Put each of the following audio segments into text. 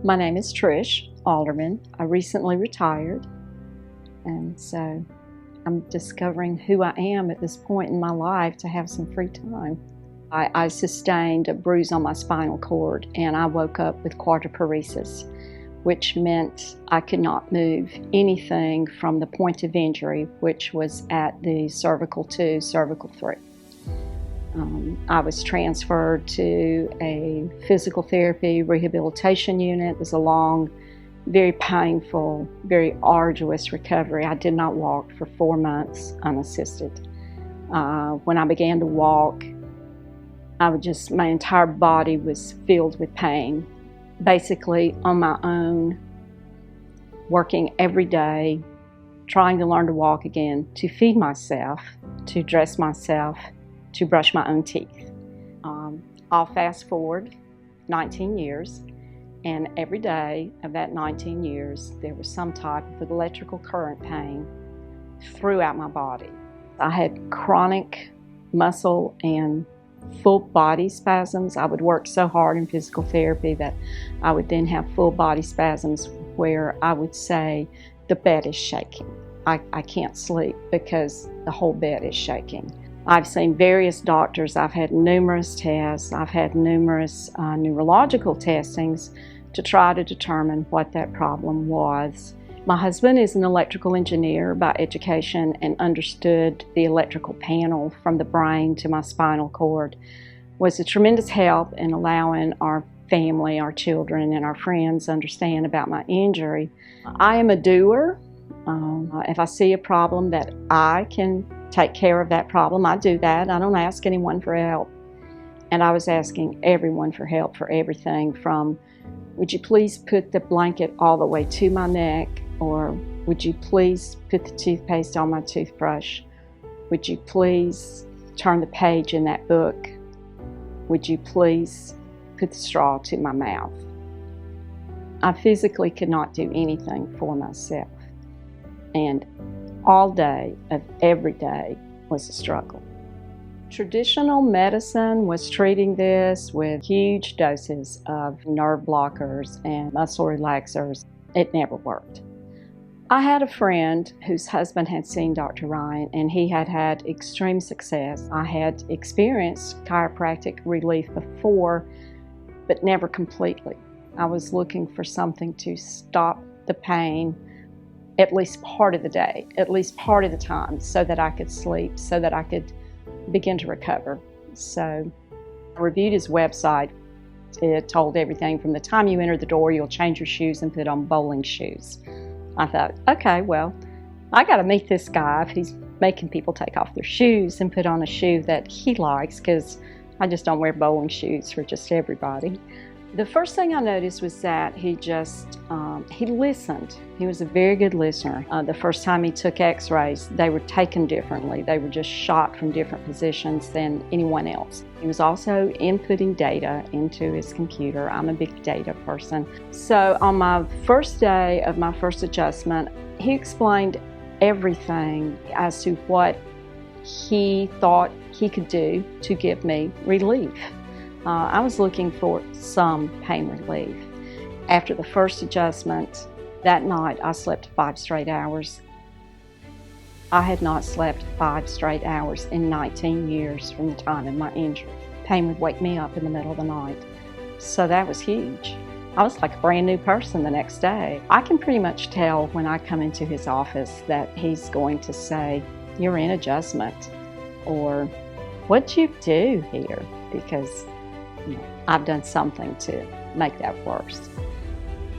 My name is Trish Alderman. I recently retired, and so I'm discovering who I am at this point in my life to have some free time. I sustained a bruise on my spinal cord, and I woke up with quadriparesis, which meant I could not move anything from the point of injury, which was at the cervical 2, cervical 3. I was transferred to a physical therapy rehabilitation unit. It was a long, very painful, very arduous recovery. I did not walk for 4 months unassisted. When I began to walk, my entire body was filled with pain. Basically on my own, working every day, trying to learn to walk again, to feed myself, to dress myself, to brush my own teeth. I'll fast forward 19 years, and every day of that 19 years, there was some type of electrical current pain throughout my body. I had chronic muscle and full body spasms. I would work so hard in physical therapy that I would then have full body spasms where I would say, the bed is shaking. I can't sleep because the whole bed is shaking. I've seen various doctors. I've had numerous tests. I've had numerous neurological testings to try to determine what that problem was. My husband is an electrical engineer by education and understood the electrical panel from the brain to my spinal cord. Was a tremendous help in allowing our family, our children, and our friends understand about my injury. I am a doer. If I see a problem that I can take care of that problem, I do that. I don't ask anyone for help. And I was asking everyone for help for everything from, would you please put the blanket all the way to my neck? Or would you please put the toothpaste on my toothbrush? Would you please turn the page in that book? Would you please put the straw to my mouth? I physically could not do anything for myself. And all day of every day was a struggle. Traditional medicine was treating this with huge doses of nerve blockers and muscle relaxers. It never worked. I had a friend whose husband had seen Dr. Ryan, and he had had extreme success. I had experienced chiropractic relief before, but never completely. I was looking for something to stop the pain at least part of the day, at least part of the time, so that I could sleep, so that I could begin to recover. So I reviewed his website. It told everything from the time you enter the door, you'll change your shoes and put on bowling shoes. I thought, okay, well, I got to meet this guy if he's making people take off their shoes and put on a shoe that he likes, because I just don't wear bowling shoes for just everybody. The first thing I noticed was that he listened. He was a very good listener. The first time he took x-rays, they were taken differently. They were just shot from different positions than anyone else. He was also inputting data into his computer. I'm a big data person. So on my first day of my first adjustment, he explained everything as to what he thought he could do to give me relief. I was looking for some pain relief. After the first adjustment, that night I slept 5 straight hours. I had not slept 5 straight hours in 19 years from the time of my injury. Pain would wake me up in the middle of the night. So that was huge. I was like a brand new person the next day. I can pretty much tell when I come into his office that he's going to say, "You're in adjustment," or "What'd you do here?" Because I've done something to make that worse.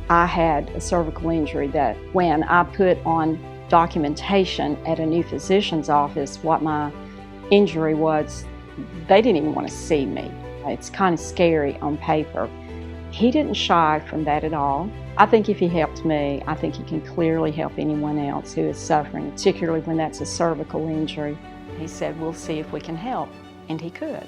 I had a cervical injury that when I put on documentation at a new physician's office what my injury was, they didn't even want to see me. It's kind of scary on paper. He didn't shy from that at all. I think if he helped me, I think he can clearly help anyone else who is suffering, particularly when that's a cervical injury. He said, "We'll see if we can help," and he could.